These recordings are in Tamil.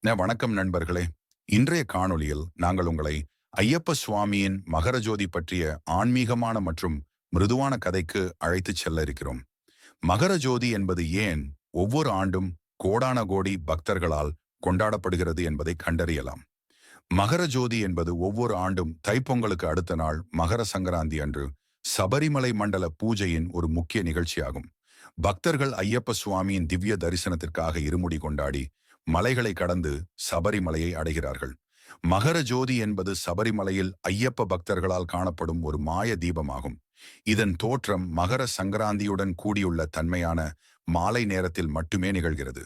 வணக்கம் நண்பர்களே. இன்றைய காணொளியில் நாங்கள் உங்களை ஐயப்ப சுவாமியின் மகர ஜோதி பற்றிய ஆன்மீகமான மற்றும் மிருதுவான கதைக்கு அழைத்துச் செல்ல இருக்கிறோம். மகர ஜோதி என்பது ஏன் ஒவ்வொரு ஆண்டும் கோடான கோடி பக்தர்களால் கொண்டாடப்படுகிறது என்பதை கண்டறியலாம். மகர ஜோதி என்பது ஒவ்வொரு ஆண்டும் தைப்பொங்கலுக்கு அடுத்த நாள் மகர சங்கராந்தி அன்று சபரிமலை மண்டல பூஜையின் ஒரு முக்கிய நிகழ்ச்சியாகும். பக்தர்கள் ஐயப்ப சுவாமியின் திவ்ய தரிசனத்திற்காக இருமுடி கொண்டாடி மலைகளை கடந்து சபரிமலையை அடைகிறார்கள். மகர ஜோதி என்பது சபரிமலையில் ஐயப்ப பக்தர்களால் காணப்படும் ஒரு மாய தீபமாகும். இதன் தோற்றம் மகர சங்கராந்தியுடன் கூடியுள்ள தன்மையான மாலை நேரத்தில் மட்டுமே நிகழ்கிறது.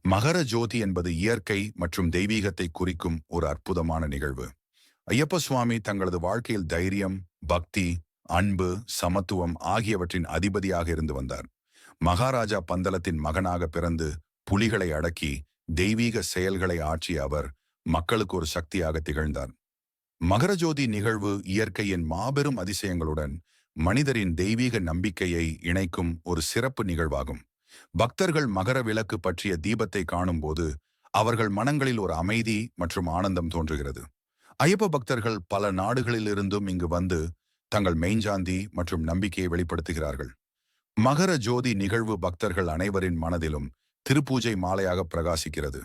மகர ஜோதி என்பது இயற்கை மற்றும் தெய்வீகத்தை குறிக்கும் ஒரு அற்புதமான நிகழ்வு. ஐயப்ப சுவாமி தங்களது வாழ்க்கையில் தைரியம், பக்தி, அன்பு, சமத்துவம் ஆகியவற்றின் அதிபதியாக இருந்து வந்தார். மகாராஜா பந்தலத்தின் மகனாக பிறந்து புலிகளை அடக்கி தெய்வீக செயல்களை ஆற்றிய அவர் மக்களுக்கு ஒரு சக்தியாக திகழ்ந்தார். மகரஜோதி நிகழ்வு இயற்கையின் மாபெரும் அதிசயங்களுடன் மனிதரின் தெய்வீக நம்பிக்கையை இணைக்கும் ஒரு சிறப்பு நிகழ்வாகும். பக்தர்கள் மகர விளக்கு பற்றிய தீபத்தை காணும்போது அவர்கள் மனங்களில் ஒரு அமைதி மற்றும் ஆனந்தம் தோன்றுகிறது. ஐயப்ப பக்தர்கள் பல நாடுகளிலிருந்தும் இங்கு வந்து தங்கள் மெய்ஞ்சாந்தி மற்றும் நம்பிக்கையை வெளிப்படுத்துகிறார்கள். மகர ஜோதி நிகழ்வு பக்தர்கள் அனைவரின் மனதிலும் திருப்பூஜை மாலையாக பிரகாசிக்கிறது.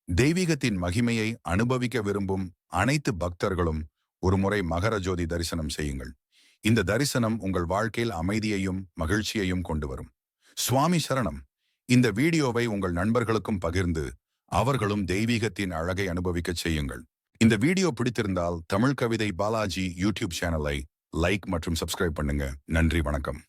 தெய்வீகத்தின் மகிமையை அனுபவிக்க விரும்பும் அனைத்து பக்தர்களும் ஒருமுறை மகர ஜோதி தரிசனம் செய்யுங்கள். இந்த தரிசனம் உங்கள் வாழ்க்கையில் அமைதியையும் மகிழ்ச்சியையும் கொண்டு வரும். சுவாமி சரணம். இந்த வீடியோவை உங்கள் நண்பர்களுக்கும் பகிர்ந்து அவர்களும் தெய்வீகத்தின் அழகை அனுபவிக்க செய்யுங்கள். இந்த வீடியோ பிடித்திருந்தால் தமிழ் கவிதை பாலாஜி யூடியூப் சேனலை லைக் மற்றும் சப்ஸ்கிரைப் பண்ணுங்க. நன்றி, வணக்கம்.